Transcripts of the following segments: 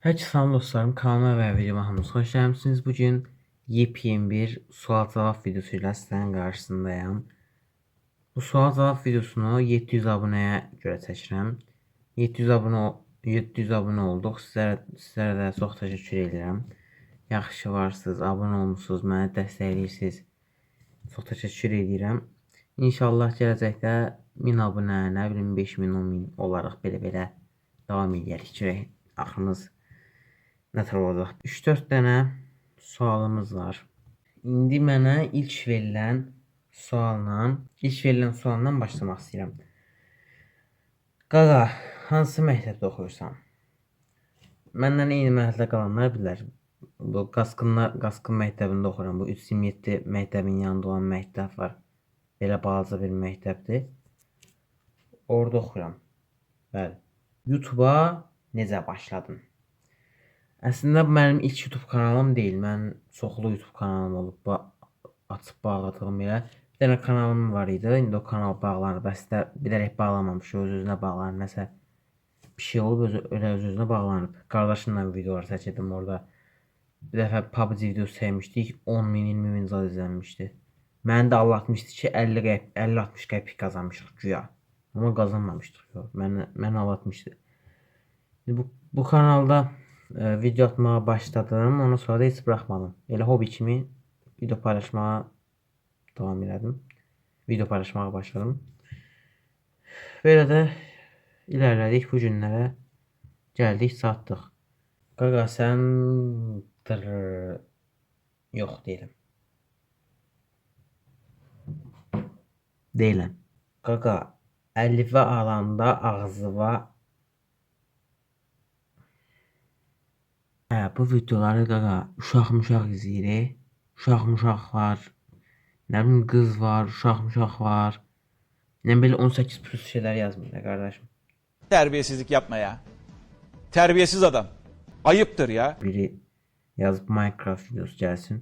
Herkese selam dostlarım, kanalıma ve videoma hamınız hoş gəlmisiniz. Bugün yepyeni bir sual cevap videosuyla sizlerin karşısındayım. Bu sual cevap videosunu 700 aboneye göre çəkirəm. 700 abone olduq. Sizlərə də çox təşəkkür edirəm. Yaxşı varsınız, abone olmusunuz, məni dəstəkləyirsiniz. Çox təşəkkür edirəm. İnşallah gələcəkdə 1000 abunə, nə bilim 5000, 10000 olaraq belə davam edərik ki, axırımız nətər olacaq. 3-4 dənə sualımız var. İndi mənə ilk verilən sualla başlamaq istəyirəm. Qaqa, hansı məktəbdə oxuyursan? Məndən eyni məhəllədə qalanlar bilər. Bu Qaskın məktəbində oxuyuram. Bu 327 məktəbin yanında olan məktəb var. Belə balaca bir məktəbdir. Orada oxuyuram. Bəli. YouTube-a necə başladın? Əslində bu mənim ilk YouTube kanalım deyil. Mən çoxlu YouTube kanalım olub. Açıb bağladığım yerə. Bir dənə kanalım var idi. İndi o kanal bağlanıb. Əslində bilərək bağlamamışam. Öz-özünə bağlanıb. Nəsə bir şey olub, öz-özünə bağlanıb. Qardaşımla videolar çəkirdim orada. Bir dəfə PUBG videosu çəkmişdik. 10.000, 20.000 zad izlənmişdi. Məni də aldatmışdı ki 50-60 qəpik qazanmışıq güya. Amma qazanmamışdıq. Məni aldatmışdı. Bu kanalda video atmağa başladım. Ondan sonra da heç bırakmadım. Elə hobi kimi video paylaşmağa devam elədim. Video paylaşmağa başladım. Belə də ilerlədik, bu günlərə gəldik, çatdıq. Qaqa sən yox deyiləm. Deyiləm. Qaqa əlifə alanda ağzıva bu videoları qaqa uşaq izləyirik. Uşaq var. Nə bilim qız var, uşaq var. Yəni belə 18 plus şeyler yazmıyor kardeşim. Terbiyesizlik yapma ya. Terbiyesiz adam. Ayıptır ya. Biri yazıp Minecraft videosu gəlsin.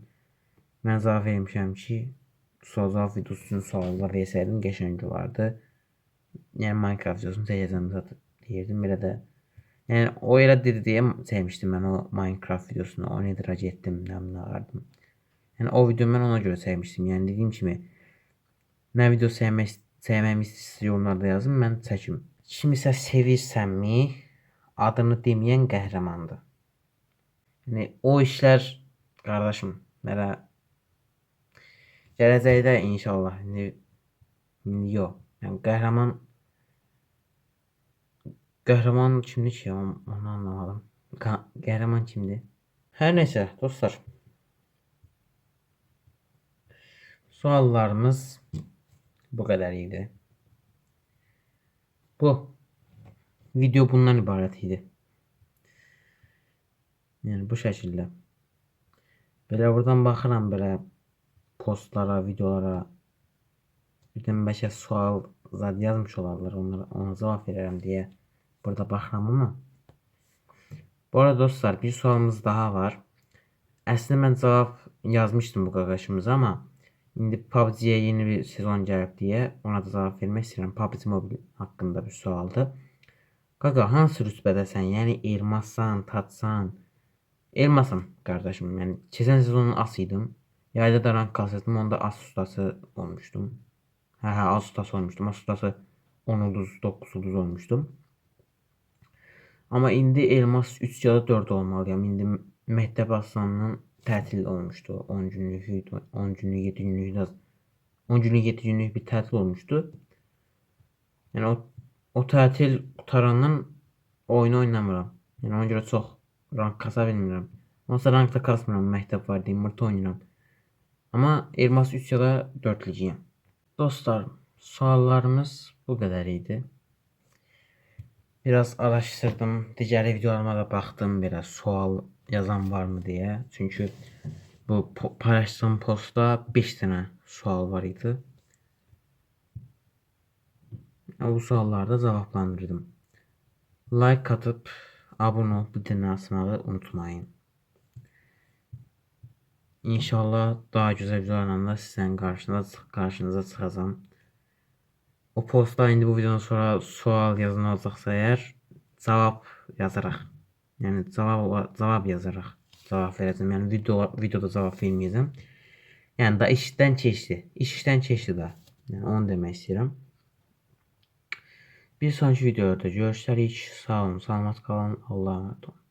Mən cavab vermişəm ki, sual videosu üçün suallar versəydim qəşəng olardı. Yəni Minecraft videosunu çəkəcəm zaten deyirdim belə də. Yəni o elə dedi deyə çəkmişdim mən o Minecraft videosunu. Onu idrac etdim, nəmin ağardım. Yəni o videomu mən ona görə çəkmişdim. Yəni dediyim kimi nə video çəkməmi istəyirsiniz yorumlarda yazın, mən çəkim. Kimisə sevirsənmi, adını deməyən qəhrəmandır. Yəni o işlər qardaşım, mənə gələcəkdə inşallah yox. Yəni qəhrəman kimdir ki, onu anlamadım. Qəhrəman kimdir? Hər neysə dostlar. Suallarımız bu kadar idi. Bu video bundan ibarət idi. Yəni bu şəkildə. Belə buradan baxıram belə postlara, videolara. Birdən bəlkə sual zad yazmış olarlar, ona cavab verərəm deyə burada baxıram amma. Bu arada dostlar, bir sualımız daha var. Əslində mən cavab yazmışdım bu qardaşımıza amma İndi PUBG-yə yeni bir sezon gəlib deyə ona da cavab vermək istəyirəm. PUBG Mobile haqqında bir sualdır. Qaqa, hansı rütbədəsən? Yəni elmassan, tatsan? Elmasam qardaşım. Yəni keçən sezonun as idim. Yayda da rank kasırdım. Onda as ustası olmuşdum. Hə, as ustası olmuşdum. As ustası 10 ulduz, 9 ulduz olmuşdum. Amma indi elmas 3 ya da 4 olmalıyam. İndi məktəb aslanının tətil olmuşdu. 10 günlük, 10 günlük, 7 günlük, 10 günlük, 7 günlük bir tətil olmuşdu. Yəni o tətil qutarandan oyunu oynamıram. Yəni ona görə çox rank kasa bilmirəm. Onsa rankda kasmıram, məktəb var deyim, mırtı oynayıram. Amma elmas 3 ya da 4 ligiyəm. Dostlar, suallarımız bu qədər idi. Biraz araştırdım, digər videolarıma da baxdım, biraz sual yazan var mı diye. Çünkü bu paylaştığım postta 5 tane sual var idi. Bu suallarda cevaplandırdım. Like atıp abone olup bildirimleri açmayı unutmayın. İnşallah daha güzel videolarla sizin karşınıza çıxacağam. O postta indi bu videodan sonra sual yazılacaqsa eğer cevap yazaraq Yəni cavab yazaraq cavab verəcəm. Yəni videoda cavab verməyəcəm. Yəni da işdən keçdi. İşdən keçdi da. Yəni onu demək istəyirəm. Bir sonraki videoda görüşərik. Sağ olun, salamat qalın. Allah'a emanet olun.